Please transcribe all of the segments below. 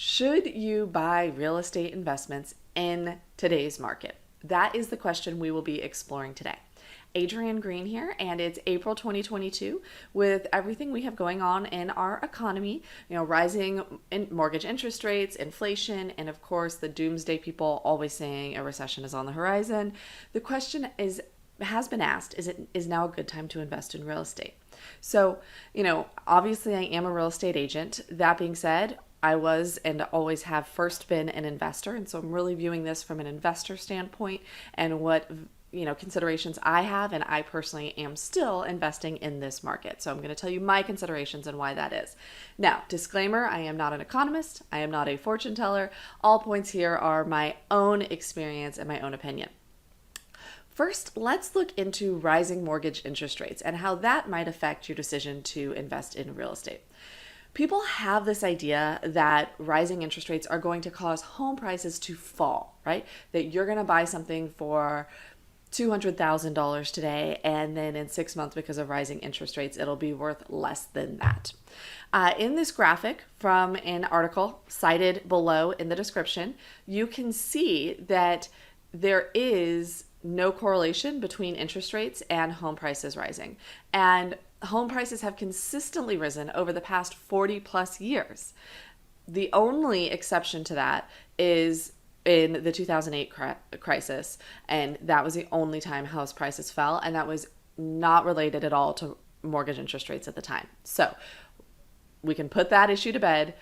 Should you buy real estate investments in today's market? That is the question we will be exploring today. Adrienne Green here, and it's April 2022 with everything we have going on in our economy, rising mortgage interest rates, inflation, and of course the doomsday people always saying a recession is on the horizon. The question has been asked, is now a good time to invest in real estate? So, obviously I am a real estate agent. That being said, I was and always have first been an investor. And so I'm really viewing this from an investor standpoint and what considerations I have, and I personally am still investing in this market. So I'm going to tell you my considerations and why that is. Now, disclaimer, I am not an economist. I am not a fortune teller. All points here are my own experience and my own opinion. First, let's look into rising mortgage interest rates and how that might affect your decision to invest in real estate. People have this idea that rising interest rates are going to cause home prices to fall, right? That you're going to buy something for $200,000 today, and then in 6 months, because of rising interest rates, it'll be worth less than that. In this graphic from an article cited below in the description, you can see that there is no correlation between interest rates and home prices rising. And home prices have consistently risen over the past 40 plus years. The only exception to that is in the 2008 crisis, and that was the only time house prices fell, and that was not related at all to mortgage interest rates at the time. So we can put that issue to bed.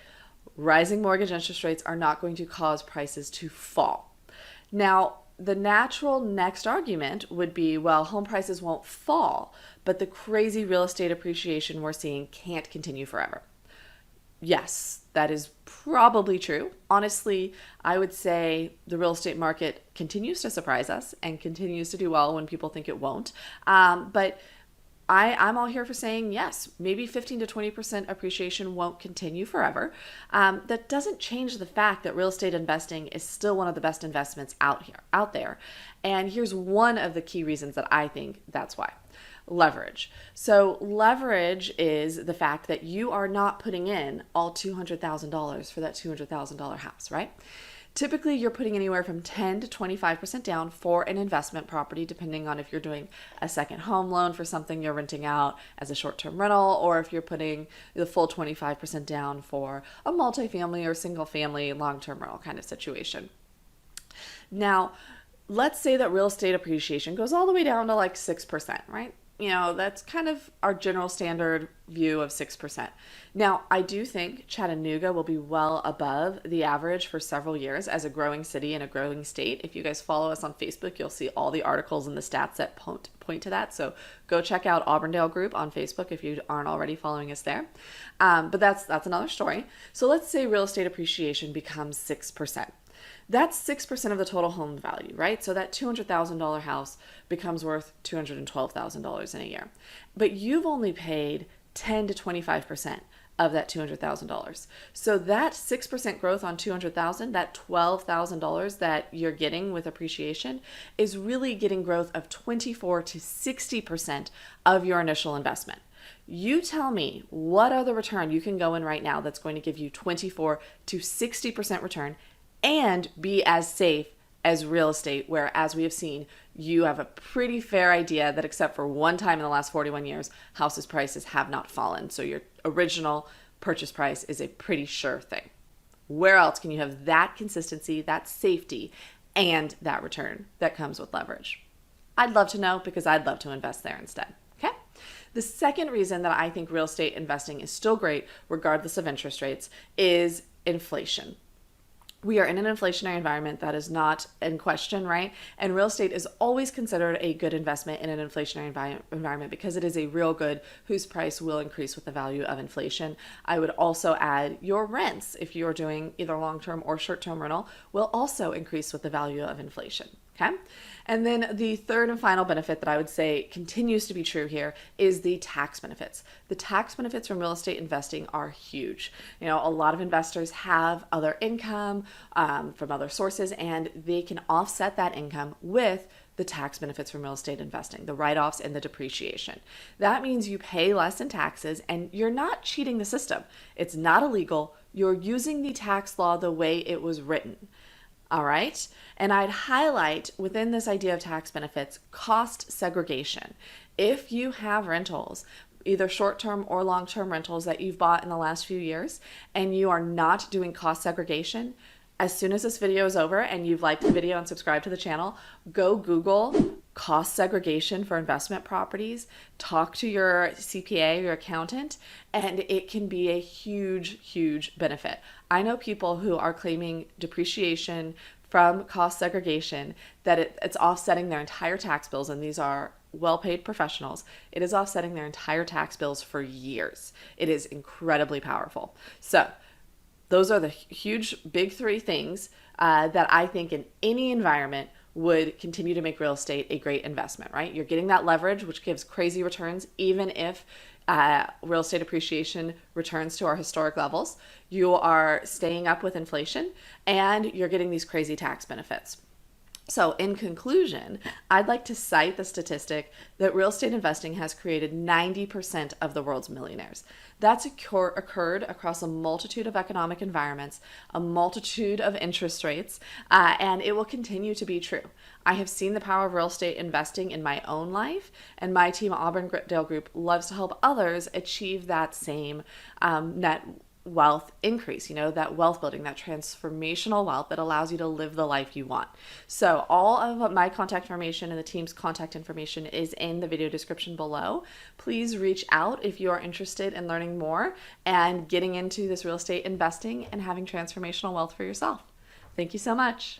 Rising mortgage interest rates are not going to cause prices to fall. Now, the natural next argument would be, well, home prices won't fall, but the crazy real estate appreciation we're seeing can't continue forever. Yes, that is probably true. Honestly, I would say the real estate market continues to surprise us and continues to do well when people think it won't. But I'm all here for saying, yes, maybe 15 to 20% appreciation won't continue forever. That doesn't change the fact that real estate investing is still one of the best investments out there. And here's one of the key reasons that I think that's why. Leverage. So leverage is the fact that you are not putting in all $200,000 for that $200,000 house, right? Typically, you're putting anywhere from 10 to 25% down for an investment property, depending on if you're doing a second home loan for something you're renting out as a short-term rental, or if you're putting the full 25% down for a multifamily or single-family long-term rental kind of situation. Now, let's say that real estate appreciation goes all the way down to like 6%, right? That's kind of our general standard view of 6%. Now, I do think Chattanooga will be well above the average for several years as a growing city and a growing state. If you guys follow us on Facebook, you'll see all the articles and the stats that point to that. So go check out Auburndale Group on Facebook if you aren't already following us there. But that's another story. So let's say real estate appreciation becomes 6%. That's 6% of the total home value, right? So that $200,000 house becomes worth $212,000 in a year. But you've only paid 10 to 25% of that $200,000. So that 6% growth on $200,000, that $12,000 that you're getting with appreciation is really getting growth of 24 to 60% of your initial investment. You tell me what other return you can go in right now that's going to give you 24 to 60% return and be as safe as real estate, where, as we have seen, you have a pretty fair idea that except for one time in the last 41 years, houses' prices have not fallen. So your original purchase price is a pretty sure thing. Where else can you have that consistency, that safety, and that return that comes with leverage? I'd love to know, because I'd love to invest there instead. Okay? The second reason that I think real estate investing is still great, regardless of interest rates, is inflation. We are in an inflationary environment that is not in question, right? And real estate is always considered a good investment in an inflationary environment because it is a real good whose price will increase with the value of inflation. I would also add your rents, if you're doing either long-term or short-term rental, will also increase with the value of inflation. Okay. And then the third and final benefit that I would say continues to be true here is the tax benefits. The tax benefits from real estate investing are huge. A lot of investors have other income from other sources, and they can offset that income with the tax benefits from real estate investing, the write-offs and the depreciation. That means you pay less in taxes and you're not cheating the system. It's not illegal. You're using the tax law the way it was written. All right. And I'd highlight within this idea of tax benefits, cost segregation. If you have rentals, either short-term or long-term rentals that you've bought in the last few years, and you are not doing cost segregation, as soon as this video is over and you've liked the video and subscribed to the channel, go Google cost segregation for investment properties, talk to your CPA, your accountant, and it can be a huge, huge benefit. I know people who are claiming depreciation from cost segregation that it's offsetting their entire tax bills, and these are well-paid professionals. It is offsetting their entire tax bills for years. It is incredibly powerful. So those are the huge big three things that I think in any environment would continue to make real estate a great investment, right? You're getting that leverage, which gives crazy returns, even if real estate appreciation returns to our historic levels. You are staying up with inflation, and you're getting these crazy tax benefits. So in conclusion, I'd like to cite the statistic that real estate investing has created 90% of the world's millionaires. That's occurred across a multitude of economic environments, a multitude of interest rates, and it will continue to be true. I have seen the power of real estate investing in my own life, and my team, Auburn-Dale Group, loves to help others achieve that same net wealth increase, that wealth building, that transformational wealth that allows you to live the life you want. So all of my contact information and the team's contact information is in the video description below. Please reach out if you are interested in learning more and getting into this real estate investing and having transformational wealth for yourself. Thank you so much.